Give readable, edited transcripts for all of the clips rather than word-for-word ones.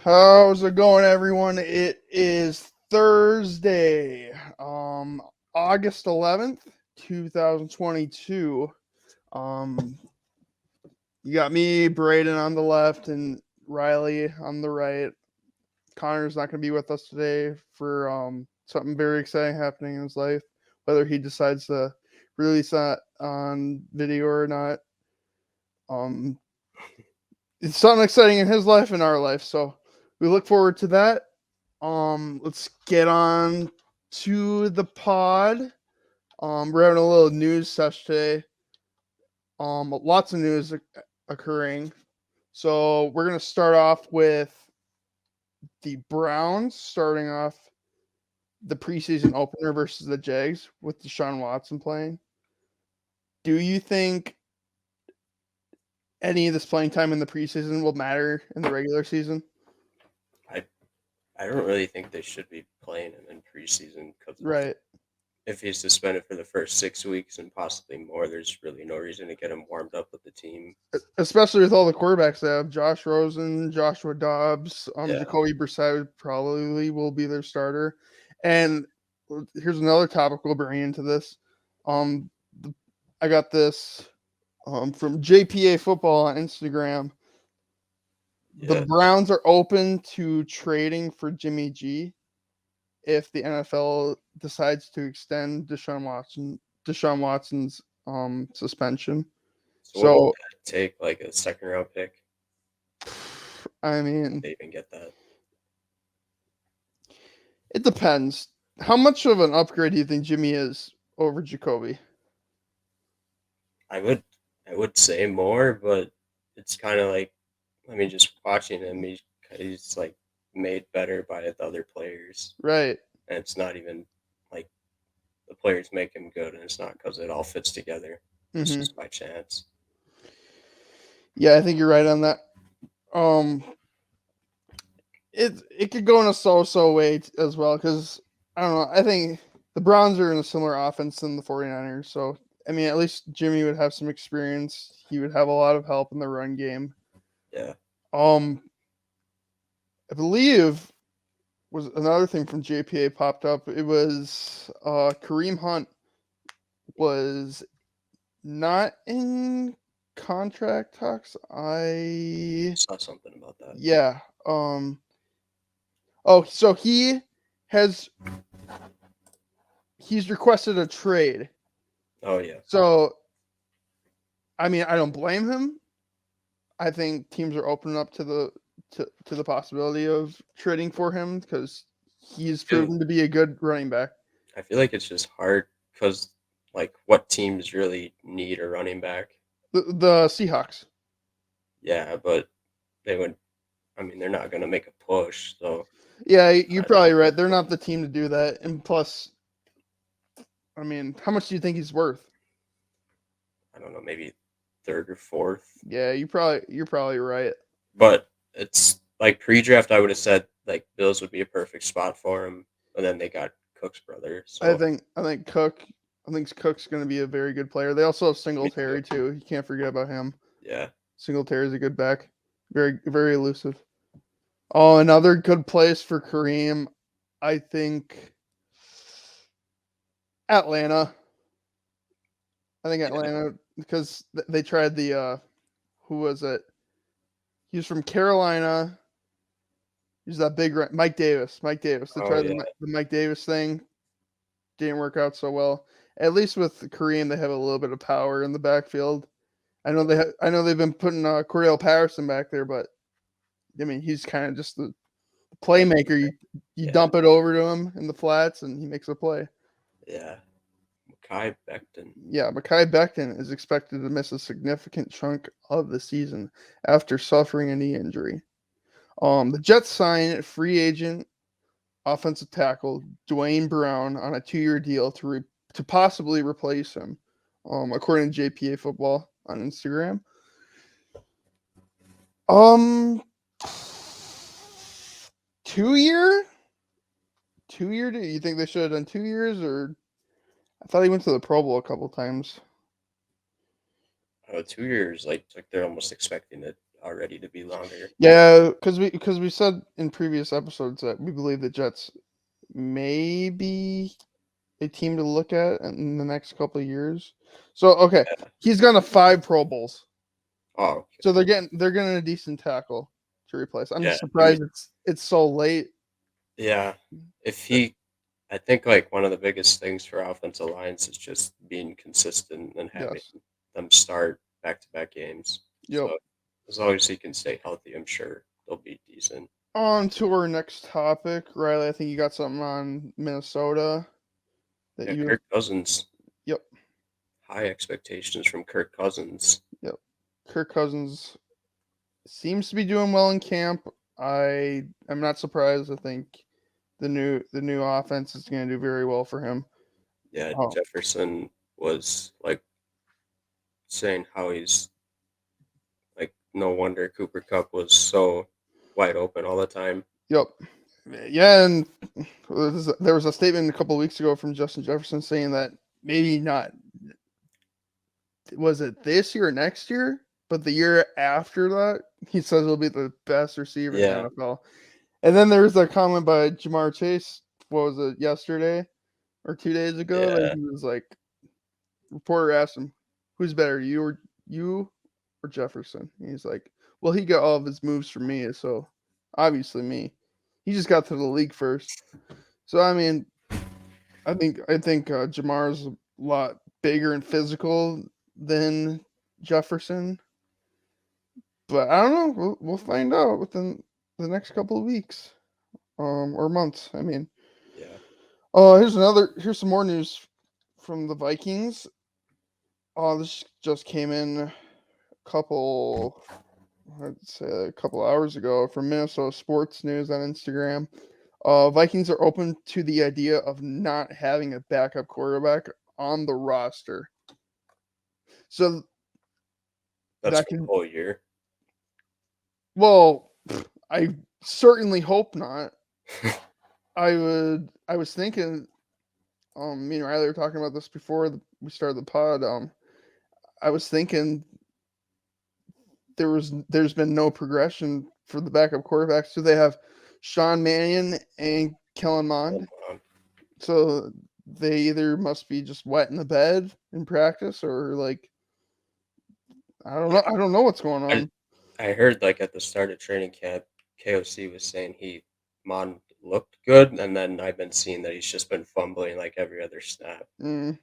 How's it going, everyone? It is Thursday, August 11th, 2022. Um, you got me, Braden, on the left, and Riley on the right. Connor's not going to be with us today for something very exciting happening in his life, whether he decides to release that on video or not. Um, it's something exciting in his life and our life, so we look forward to that. Let's get on to the pod. We're having a little news session today. Lots of news occurring. So we're gonna start off with the Browns starting off the preseason opener versus the Jags with Deshaun Watson playing. Do you think any of this playing time in the preseason will matter in the regular season? I I don't really think they should be playing him in preseason because Right. if he's suspended for the first 6 weeks and possibly more, there's really no reason to get him warmed up with the team. Especially with all the quarterbacks they have: Josh Rosen, Joshua Dobbs, Yeah, Jacoby Brissett probably will be their starter. And here's another topic we'll bring into this. Um, I got this from JPA Football on Instagram. The yeah. Browns are open to trading for Jimmy G if the NFL decides to extend Deshaun Watson's suspension. So what would So that take? Like a second round pick? I If mean, they even get that? it depends. How much of an upgrade do you think Jimmy is over Jacoby? I would I would say more, but it's kind of like just watching him, he's like made better by the other players, Right. and it's not even like the players make him good, and it's not because it all fits together. It's Mm-hmm. just by chance. Yeah, I think you're right on that. Um, it could go in a so-so way as well because I don't know. I think the Browns are in a similar offense than the 49ers. So I mean, at least Jimmy would have some experience. He would have a lot of help in the run game. Yeah. Um, I believe was another thing from JPA popped up. It was Kareem Hunt was not in contract talks. Saw something about that. Yeah. Oh, so has he's requested a trade. Oh yeah, So I mean, I don't blame him. I think teams are opening up to the possibility of trading for him because he's feel proven to be a good running back. I feel like it's just hard because like what teams really need a running back? The Seahawks. Yeah, but they would. They're not gonna make a push, so Yeah, you're I don't probably know. right. They're not the team to do that. And plus, I mean, how much do you think he's worth? I don't know, maybe third or fourth. Yeah, you're probably right. But it's like pre-draft, I would have said like Bills would be a perfect spot for him, and then they got Cook's brother. So I think Cook's going to be a very good player. They also have me too. Singletary too. You can't forget about him. Yeah, Singletary is a good back. Very elusive. Oh, another good place for Kareem, I think Atlanta. I think yeah. Atlanta because they tried the who was it? He was from Carolina. He's that big Mike Davis. Mike Davis. They Oh tried yeah, the Mike Davis thing. Didn't work out so well. At least with Kareem, they have a little bit of power in the backfield. I know they've been putting Cordell Patterson back there, but I mean he's kind of just the playmaker. You yeah, dump it over to him in the flats, and he makes a play. yeah. Kai Becton. Yeah, Mekhi Becton is expected to miss a significant chunk of the season after suffering a knee injury. The Jets signed free agent offensive tackle Dwayne Brown on a 2-year deal to possibly replace him, according to JPA Football on Instagram. Um, 2 year, 2 year. Do you think they should have done 2 years, or I thought he went to the Pro Bowl a couple times. Oh, 2 years. Like they're almost expecting already to be longer. Yeah, because we said in previous episodes that we believe the Jets may be a team to look at in the next couple of years. So okay, Yeah. he's gone to 5 Pro Bowls, Oh, so they're getting a decent tackle to replace. I'm yeah. just I mean, surprised it's so late. yeah. If But he, I think like one of the biggest things for offensive lines is just being consistent and having yes, them start back-to-back games. yep. So as long as he can stay healthy, I'm sure they'll be decent. On to our next topic, Riley. I think you got something on Minnesota that Yeah, you. Kirk Cousins. Yep, High expectations from Kirk Cousins. yep. Kirk Cousins seems to be doing well in camp. I'm not surprised. I think the new offense is going to do very well for him. Yeah, Oh, Jefferson was like saying how he's like no wonder Cooper Cup was so wide open all the time. yep. Yeah, and there was a statement a couple of weeks ago from Justin Jefferson saying that maybe not was it this year or next year, but the year after that, he says he'll be the best receiver in the Yeah, NFL. And then there was a comment by Jamar Chase. What was it, yesterday or 2 days ago? That yeah, he was like, reporter asked him, "Who's better, you or Jefferson?" And he's like, "Well, he got all of his moves from me, so obviously me. He just got to the league first." So I mean, I think Jamar's a lot bigger and physical than Jefferson, but I don't know. We'll find out within the next couple of weeks, or months. I mean, yeah. here's some more news from the Vikings. This just came in couple I'd say a couple hours ago from Minnesota Sports News on Instagram. Vikings are open to the idea of not having a backup quarterback on the roster. So That's that for the could, whole year. well, I certainly hope not. I was thinking, me and Riley were talking about this before we started the pod. I was thinking there's been no progression for the backup quarterbacks. So they have Sean Mannion and Kellen Mond. Um, So they either must be just wet in the bed in practice, or like I don't yeah, know. I don't know what's going I on. I heard like at the start of training camp, KOC was saying Mon looked good, and then I've been seeing that he's just been fumbling like every other snap. Mm.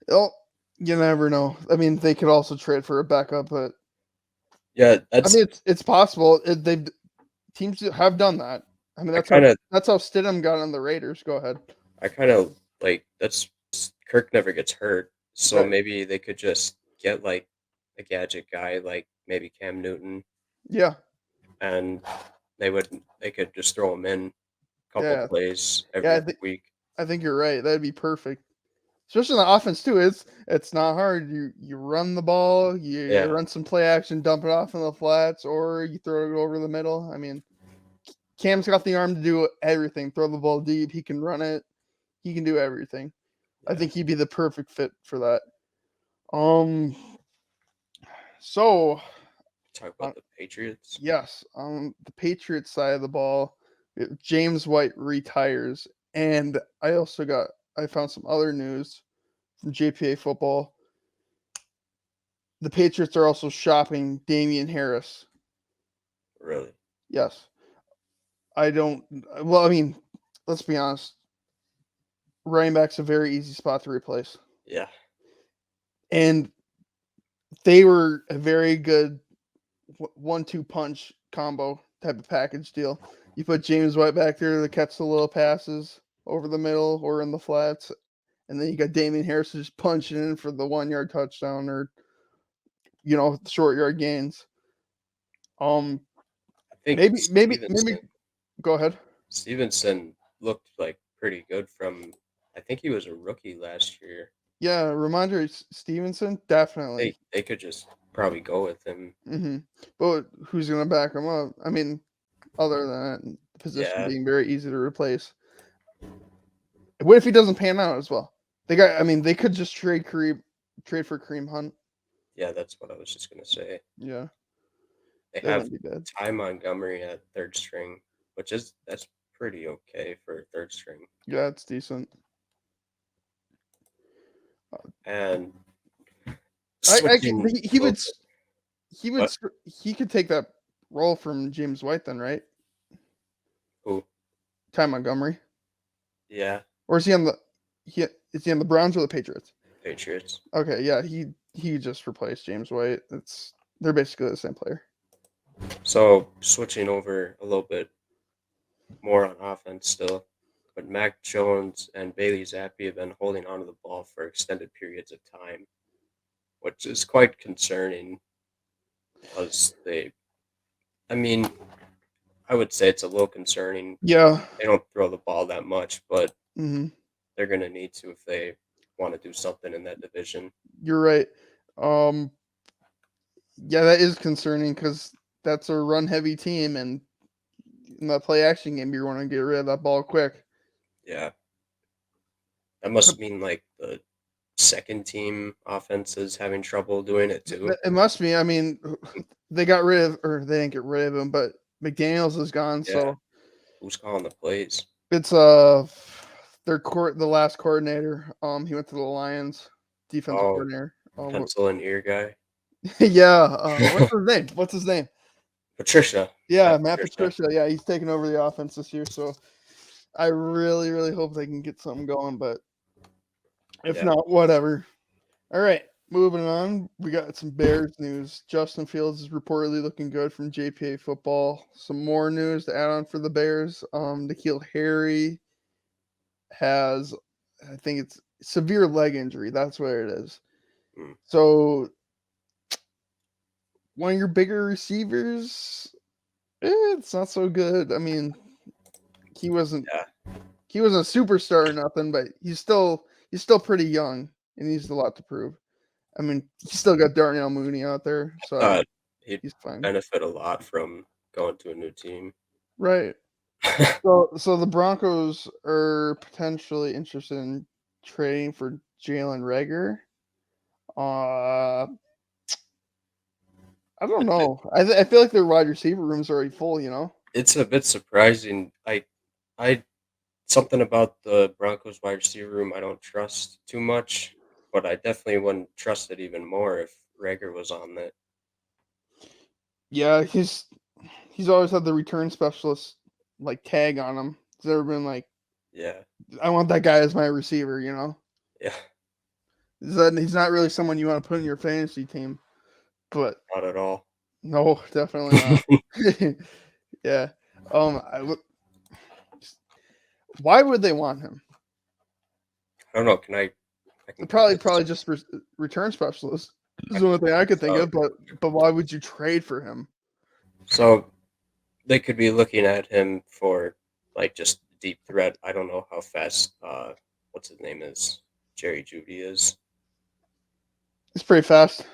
Well, you never know. I mean, they could also trade for a backup, but Yeah, I mean, it's possible. They've teams have done that. I mean, I kind of that's how Stidham got on the Raiders. Go ahead. I kind of like that's Kirk never gets hurt, so Right. maybe they could just get like a gadget guy like maybe Cam Newton, Yeah. and they could just throw him in a couple Yeah. plays Yeah. every other week. I think you're right. That'd be perfect. Especially in the offense too. It's not hard. You run the ball, you Yeah, run some play action, dump it off in the flats, or you throw it over the middle. I mean, Cam's got the arm to do everything. Throw the ball deep. He can run it. He can do everything. I yeah. think he'd be the perfect fit for that. Um. So, Talk uh, about the Patriots. yes, on the Patriots side of the ball, James White retires, and I found some other news from JPA football. The Patriots are also shopping Damian Harris. Really? Yes. I don't. Well, I mean, let's be honest. Running back's a very easy spot to replace. Yeah, And they were a very good 1-2 punch combo type of package deal. You put James White back there to catch the little passes over the middle or in the flats, and then you got Damian Harris just punching in for the 1 yard touchdown or short yard gains. Um, I think maybe go ahead. Stevenson looked like pretty good from. I think he was a rookie last year. Yeah, Ramondre Stevenson, definitely. They could just probably go with him. But who's gonna back him up? I mean, other than that, the position Yeah, being very easy to replace. What if he doesn't pan out as well? I mean, they could just trade for Kareem Hunt. yeah, that's what I was just gonna say. Yeah. They That have wouldn't be bad. Ty Montgomery at third string, that's pretty okay for third string. Yeah, it's decent. And I switching a he little would bit, he would but he could take that role from James White then, right? who? Ty Montgomery, Yeah, or is he on the is he on the Browns or the Patriots? Patriots. Okay, yeah, he just replaced James White. They're basically the same player. So switching over a little bit more on offense still, but Mac Jones and Bailey Zappi have been holding onto the ball for extended periods of time, which is quite concerning because I mean, I would say it's a little concerning. Yeah, They don't throw the ball that much, but hmm they're going to need to if they want to do something in that division. you're right. Um, yeah, that is concerning because that's a run heavy team, and in that play action game, you want to get rid of that ball quick. Yeah. That must mean like the second team offense is having trouble doing it too. It must be. I mean, they got rid of, or they didn't get rid of him, but McDaniel's is gone, Yeah. so Who's calling the plays? it's the last coordinator. He went to the Lions, defensive Oh, coordinator. pencil and ear guy. Yeah. What's his name? What's his name? Patricia. Yeah, Matt Matt Patricia. Patricia. Yeah, he's taking over the offense this year, so I really, really hope they can get something going. But if Yeah. not, whatever. All right, moving on. We got some Bears news. Justin Fields is reportedly looking good from JPA football. Some more news to add on for the Bears. N'Keal Harry has, I think it's severe leg injury. That's what it is. Mm. So one of your bigger receivers, it's not so good. I mean, he wasn't Yeah. he wasn't a superstar or nothing, but he's still pretty young and he's a lot to prove. I mean, he's still got Darnell Mooney out there, so I mean, Thought he'd he's fine. benefit a lot from going to a new team. Right. So the Broncos are potentially interested in trading for Jalen Reagor. Uh, I don't know. I feel like their wide receiver room's already full. You know. It's a bit surprising. I something about the Broncos wide receiver room I don't trust too much, but I definitely wouldn't trust it even more if Rager was on it. Yeah, he's always had the return specialist like tag on him. He's never been like, Yeah. I want that guy as my receiver. You know. Yeah. He's not really someone you want to put in your fantasy team. But Not at all. no, definitely not. Yeah. Why would they want him? I don't know. I can get Probably this. just return specialist is the only thing I could think So, of. But why would you trade for him? so they could be looking at him for like just deep threat. I don't know how fast what's his name is. Jerry Judy is. It's pretty fast.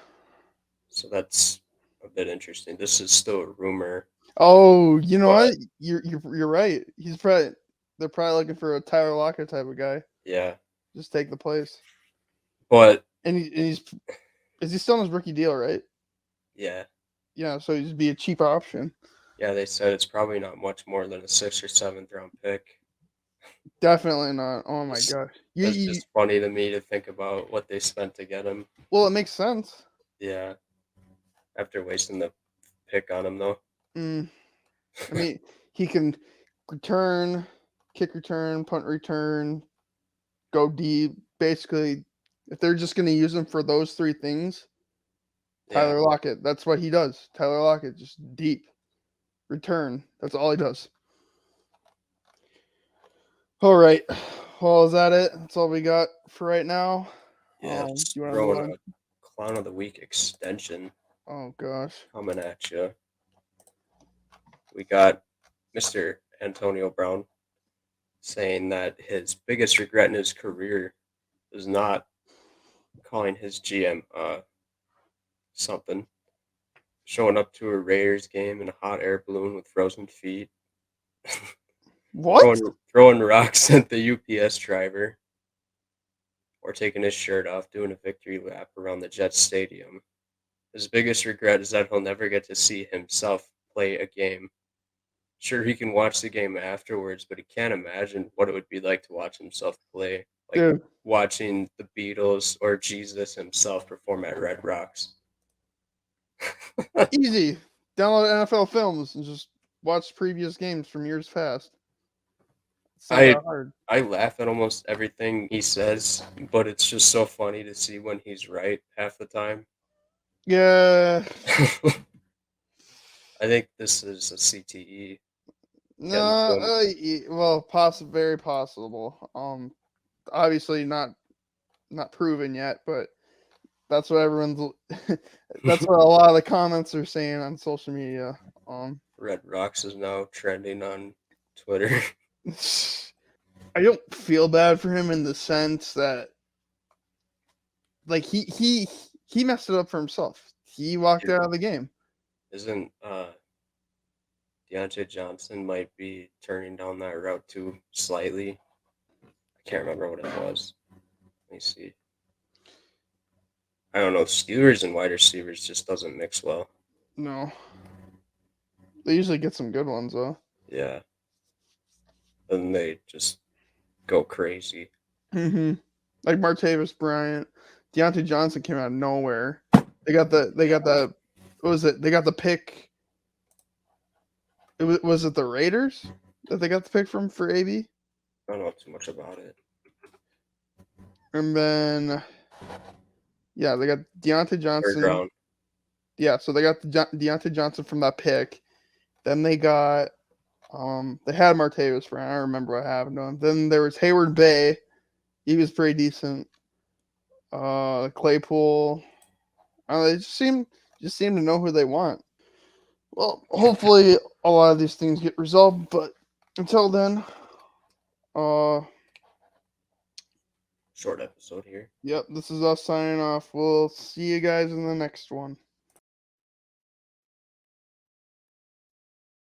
So that's a bit interesting. This is still a rumor, Oh, you know but what? You're right. They're probably looking for a Tyler Lockett type of guy. yeah. Just take the place. But And he's is he still on his rookie deal, right? yeah. Yeah, so he'd be a cheap option. Yeah, they said it's probably not much more than a sixth or seventh round pick. Definitely not. Oh my It's, gosh. it's just funny to me to think about what they spent to get him. Well, it makes sense. Yeah, after wasting the pick on him though. Mm, I mean, he can return, kick return, punt return, go deep. Basically, if they're just going to use him for those three things, Yeah, Tyler Lockett, that's what he does. Tyler Lockett, just deep return. That's all he does. All right. Well, is that it? That's all we got for right now. yeah. Do Just you want to move throwing on? a clown of the week extension Oh gosh. coming at you. We got Mr. Antonio Brown saying that his biggest regret in his career is not calling his GM something, showing up to a Raiders game in a hot air balloon with frozen feet, What? throwing rocks at the UPS driver, or taking his shirt off doing a victory lap around the Jets stadium. His biggest regret is that he'll never get to see himself play a game. Sure, he can watch the game afterwards, but he can't imagine what it would be like to watch himself play. Like Dude, watching the Beatles or Jesus himself perform at Red Rocks. easy. Download NFL films and just watch previous games from years past. It's not I that hard. I laugh at almost everything he says, but it's just so funny to see when he's right half the time. Yeah. I think this is a CTE getting No, to him. well, very possible. Obviously not proven yet, but that's what everyone's. That's what a lot of the comments are saying on social media. Red Rocks is now trending on Twitter. I don't feel bad for him in the sense that, like, he messed it up for himself. He walked out of the game. Isn't Deontay Johnson might be turning down that route too slightly? I can't remember what it was. Let me see. I don't know. Steelers and wide receivers just doesn't mix well. No, they usually get some good ones though. Yeah. And they just go crazy. Mm-hmm. Like Martavis Bryant, Deontay Johnson came out of nowhere. They got the what was it? They got the pick. Was it the Raiders that they got the pick from for AB? I don't know too much about it. And then yeah, they got Deontay Third Johnson. round. Yeah, so they got Deontay Johnson from that pick. Then they got they had Martavis Bryant. I don't remember what happened to him. Then there was Hayward Bay. He was pretty decent. Claypool. They just seem to know who they want. Well, hopefully a lot of these things get resolved, but until then, Short episode here. yep, this is us signing off. We'll see you guys in the next one.